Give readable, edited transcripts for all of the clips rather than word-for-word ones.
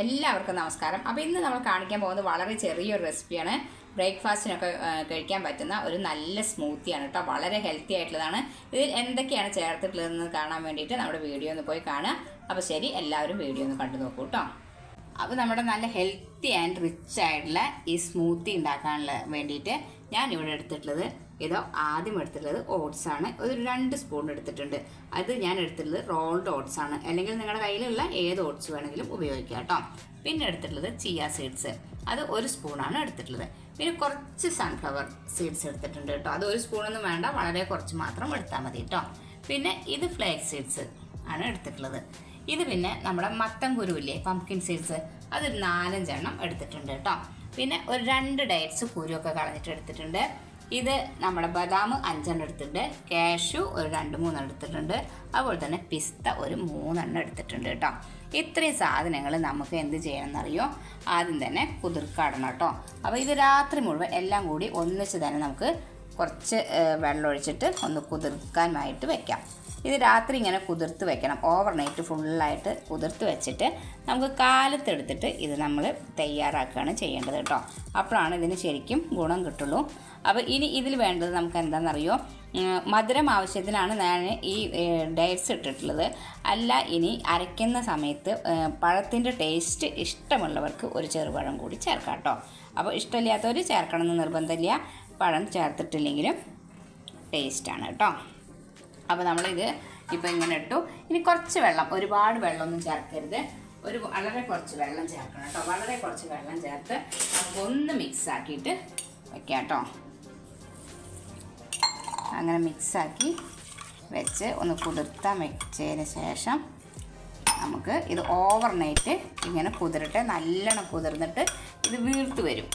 എല്ലാവർക്കും നമസ്കാരം. അപ്പോൾ ഇന്ന് നമ്മൾ കാണിക്കാൻ പോകുന്നത് വളരെ ചെറിയൊരു റെസിപ്പിയാണ്. ബ്രേക്ക്ഫാസ്റ്റിനൊക്കെ കഴിക്കാൻ പറ്റുന്ന ഒരു നല്ല സ്മൂത്തിയാണ് കേട്ടോ. വളരെ ഹെൽത്തി ആയിട്ടുള്ളതാണ്. ഇതിൽ എന്തൊക്കെയാണ് ചേർത്തിട്ടുള്ളതെന്ന് കാണാൻ വേണ്ടിയിട്ട് നമ്മുടെ വീഡിയോ ഒന്ന് പോയി കാണുക. അപ്പോൾ ശരി, എല്ലാവരും വീഡിയോ ഒന്ന് കണ്ടു നോക്കൂ കേട്ടോ. അപ്പോൾ നമ്മുടെ നല്ല ഹെൽത്തി ആൻഡ് റിച്ച് ആയിട്ടുള്ള ഈ സ്മൂത്തി ഉണ്ടാക്കാനുള്ള വേണ്ടിയിട്ട് ഞാൻ ഇവിടെ എടുത്തിട്ടുള്ളത് ആദ്യം എടുത്തിട്ടുള്ളത് ഓട്സ് ആണ്. ഒരു 2 സ്പൂൺ എടുത്തിട്ടുണ്ട്. അത് ഞാൻ എടുത്തിട്ടുള്ളത് റോൾഡ് ഓട്സ് ആണ്, അല്ലെങ്കിൽ നിങ്ങളുടെ കയ്യിലുള്ള ഏത് ഓട്സ് വേണമെങ്കിലും ഉപയോഗിക്കാം കേട്ടോ. പിന്നെ എടുത്തിട്ടുള്ളത് ചിയ സീഡ്സ്, അത് 1 സ്പൂണാണ് എടുത്തിട്ടുള്ളത്. പിന്നെ കുറച്ച് സൺഫ്ലവർ സീഡ്സ് എടുത്തിട്ടുണ്ട് കേട്ടോ. അത് 1 സ്പൂണൊന്നും വേണ്ട, വളരെ കുറച്ച് മാത്രം എടുത്താൽ മതി കേട്ടോ. പിന്നെ ഇത് ഫ്ലേക്സ് സീഡ്സ് ആണ് എടുത്തിട്ടുള്ളത്. ഇത് പിന്നെ നമ്മുടെ മത്തൻ കുരുവില്ലേ, പംകിൻ സീഡ്സ്, അതൊരു 4-5 എണ്ണം എടുത്തിട്ടുണ്ട് കേട്ടോ. പിന്നെ ഒരു 2 ഡേറ്റ്സ് കുരുവൊക്കെ കളഞ്ഞിട്ട് എടുത്തിട്ടുണ്ട്. ഇത് നമ്മുടെ ബദാം 5 എണ്ണം എടുത്തിട്ടുണ്ട്. കാഷ്യൂ ഒരു 2-3 എടുത്തിട്ടുണ്ട്. അതുപോലെ തന്നെ പിസ്ത ഒരു 3 എണ്ണം എടുത്തിട്ടുണ്ട് കേട്ടോ. ഇത്രയും സാധനങ്ങൾ നമുക്ക് എന്ത് ചെയ്യണമെന്നറിയോ, ആദ്യം തന്നെ കുതിർക്കാടണം കേട്ടോ. അപ്പോൾ ഇത് രാത്രി മുഴുവൻ എല്ലാം കൂടി ഒന്നിച്ച് തന്നെ നമുക്ക് കുറച്ച് വെള്ളം ഒഴിച്ചിട്ട് ഒന്ന് കുതിർക്കാനായിട്ട് വെക്കാം. ഇത് രാത്രി ഇങ്ങനെ കുതിർത്ത് വെക്കണം. ഓവർനൈറ്റ് ഫുള്ളായിട്ട് കുതിർത്ത് വെച്ചിട്ട് നമുക്ക് കാലത്തെടുത്തിട്ട് ഇത് നമ്മൾ തയ്യാറാക്കുകയാണ് ചെയ്യേണ്ടത് കേട്ടോ. അപ്പോഴാണ് ഇതിന് ശരിക്കും ഗുണം കിട്ടുള്ളൂ. അപ്പോൾ ഇനി ഇതിൽ വേണ്ടത് നമുക്ക് എന്താണെന്നറിയോ, മധുരം ആവശ്യത്തിനാണ് ഞാൻ ഈ ഡേറ്റ്സ് ഇട്ടിട്ടുള്ളത്. അല്ല, ഇനി അരയ്ക്കുന്ന സമയത്ത് പഴത്തിൻ്റെ ടേസ്റ്റ് ഇഷ്ടമുള്ളവർക്ക് ഒരു ചെറുപഴം കൂടി ചേർക്കാം കേട്ടോ. അപ്പോൾ ഇഷ്ടമില്ലാത്തവർ ചേർക്കണമെന്ന് നിർബന്ധമില്ല. പഴം ചേർത്തിട്ടില്ലെങ്കിലും ടേസ്റ്റാണ് കേട്ടോ. അപ്പോൾ നമ്മളിത് ഇപ്പോൾ ഇങ്ങനെ ഇട്ടു. ഇനി കുറച്ച് വെള്ളം, ഒരുപാട് വെള്ളമൊന്നും ചേർക്കരുത്, വളരെ കുറച്ച് വെള്ളം ചേർക്കണം കേട്ടോ. വളരെ കുറച്ച് വെള്ളം ചേർത്ത് നമുക്കൊന്ന് മിക്സ് ആക്കിയിട്ട് വെക്കാം കേട്ടോ. അങ്ങനെ മിക്സാക്കി വെച്ച് ഒന്ന് കുതിർത്താൻ വെച്ചതിന് ശേഷം നമുക്ക് ഇത് ഓവർനൈറ്റ് ഇങ്ങനെ കുതിരട്ടെ. നല്ലോണം കുതിർന്നിട്ട് ഇത് വീർത്ത് വരും.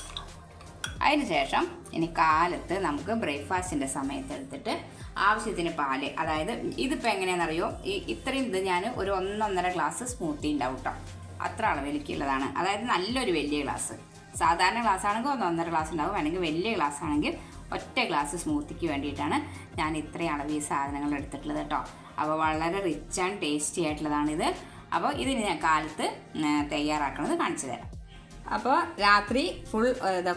അതിന് ശേഷം ഇനി കാലത്ത് നമുക്ക് ബ്രേക്ക്ഫാസ്റ്റിൻ്റെ സമയത്ത് എടുത്തിട്ട് ആവശ്യത്തിന് പാല്, അതായത് ഇതിപ്പോൾ എങ്ങനെയാണെന്നറിയോ, ഇത്രയും ഇത് ഞാൻ ഒരു 1-1.5 ഗ്ലാസ് സ്മൂത്തി ഉണ്ടാവും കേട്ടോ. അത്ര അളവിലേക്കുള്ളതാണ്. അതായത് നല്ലൊരു വലിയ ഗ്ലാസ്. സാധാരണ ഗ്ലാസ് ആണെങ്കിൽ 1-1.5 ഗ്ലാസ് ഉണ്ടാവും. അല്ലെങ്കിൽ വലിയ ഗ്ലാസ് ആണെങ്കിൽ ഒറ്റ ഗ്ലാസ് സ്മൂത്തിക്ക് വേണ്ടിയിട്ടാണ് ഞാൻ ഇത്രയും അളവ് സാധനങ്ങൾ എടുത്തിട്ടുള്ളത് കേട്ടോ. അപ്പോൾ വളരെ റിച്ച് ആൻഡ് ടേസ്റ്റി ആയിട്ടുള്ളതാണിത്. അപ്പോൾ ഇതിന് ഞാൻ കാലത്ത് തയ്യാറാക്കുന്നത് കാണിച്ചു തരാം. അപ്പോൾ രാത്രി ഫുൾ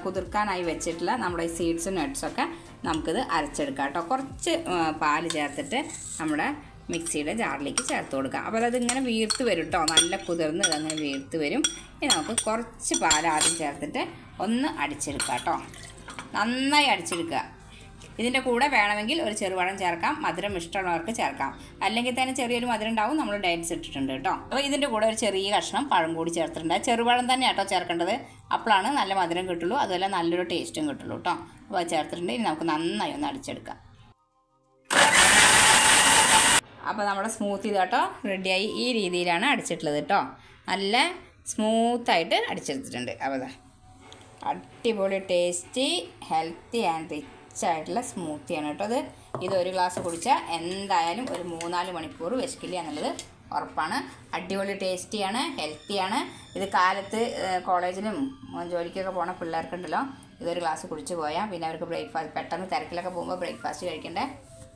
കുതിർക്കാനായി വെച്ചിട്ടുള്ള നമ്മുടെ ഈ സീഡ്സും നട്ട്സൊക്കെ നമുക്കിത് അരച്ചെടുക്കാം കേട്ടോ. കുറച്ച് പാല് ചേർത്തിട്ട് നമ്മുടെ മിക്സിയുടെ ജാറിലേക്ക് ചേർത്ത് കൊടുക്കാം. അപ്പോൾ അതിങ്ങനെ വീർത്ത് വരും കേട്ടോ. നല്ല കുതിർന്ന് ഇതങ്ങനെ വീർത്ത് വരും. ഇനി നമുക്ക് കുറച്ച് പാൽ ആദ്യം ചേർത്തിട്ട് ഒന്ന് അടിച്ചെടുക്കാം കേട്ടോ. നന്നായി അടിച്ചെടുക്കുക. ഇതിൻ്റെ കൂടെ വേണമെങ്കിൽ ഒരു ചെറുപഴം ചേർക്കാം. മധുരം ഇഷ്ടമുള്ളവർക്ക് ചേർക്കാം. അല്ലെങ്കിൽ തന്നെ ചെറിയൊരു മധുരം ഉണ്ടാവും. നമ്മൾ ഡേറ്റ്സ് ഇട്ടിട്ടുണ്ട് കേട്ടോ. അപ്പോൾ ഇതിൻ്റെ കൂടെ ഒരു ചെറിയ കഷ്ണം പഴം കൂടി ചേർത്തിട്ടുണ്ട്. ചെറുപഴം തന്നെ കേട്ടോ ചേർക്കേണ്ടത്. അപ്പോഴാണ് നല്ല മധുരം കിട്ടുള്ളൂ, അതുപോലെ നല്ലൊരു ടേസ്റ്റും കിട്ടുള്ളൂ കേട്ടോ. അപ്പോൾ ചേർത്തിട്ടുണ്ട്. ഇനി നമുക്ക് നന്നായി ഒന്ന് അടിച്ചെടുക്കാം. അപ്പോൾ നമ്മുടെ സ്മൂത്തി കേട്ടോ റെഡിയായി. ഈ രീതിയിലാണ് അടിച്ചിട്ടുള്ളത് കേട്ടോ. നല്ല സ്മൂത്തായിട്ട് അടിച്ചെടുത്തിട്ടുണ്ട്. അപ്പോൾ അടിപൊളി ടേസ്റ്റി ഹെൽത്തി ആൻഡ് റിച്ച് ആയിട്ടുള്ള സ്മൂത്തിയാണ് കേട്ടോ. ഇത് 1 ഗ്ലാസ് കുടിച്ചാൽ എന്തായാലും ഒരു 3-4 മണിക്കൂർ വിശക്കില്ല എന്നുള്ളത് ഉറപ്പാണ്. അടിപൊളി ടേസ്റ്റിയാണ്, ഹെൽത്തിയാണ്. ഇത് കാലത്ത് കോളേജിലും ജോലിക്കൊക്കെ പോണ പിള്ളേർക്കുണ്ടല്ലോ, ഇതൊരു ഗ്ലാസ് കുടിച്ച് പോയാൽ പിന്നെ അവർക്ക് ബ്രേക്ക്ഫാസ്റ്റ് പെട്ടെന്ന് തിരക്കിലൊക്കെ പോകുമ്പോൾ ബ്രേക്ക്ഫാസ്റ്റ് കഴിക്കേണ്ട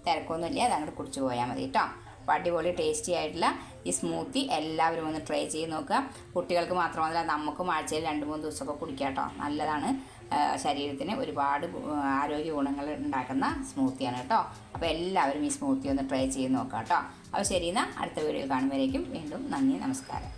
തിരക്കൊന്നുമില്ല. അതങ്ങോട്ട് കുടിച്ച് പോയാൽ മതി കേട്ടോ. അപ്പോൾ അടിപൊളി ടേസ്റ്റി ആയിട്ടുള്ള ഈ സ്മൂത്തി എല്ലാവരും ഒന്ന് ട്രൈ ചെയ്ത് നോക്കുക. കുട്ടികൾക്ക് മാത്രമല്ല, നമുക്കും ആഴ്ചയിൽ 2-3 ദിവസമൊക്കെ കുടിക്കാം കേട്ടോ. നല്ലതാണ്. ശരീരത്തിന് ഒരുപാട് ആരോഗ്യ ഗുണങ്ങൾ ഉണ്ടാക്കുന്ന സ്മൂത്തിയാണ് കേട്ടോ. അപ്പോൾ എല്ലാവരും ഈ സ്മൂത്തി ഒന്ന് ട്രൈ ചെയ്ത് നോക്കാം കേട്ടോ. അപ്പോൾ ശരി, എന്നാൽ അടുത്ത വീഡിയോയിൽ കാണുമ്പോഴേക്കും വീണ്ടും നന്ദി, നമസ്കാരം.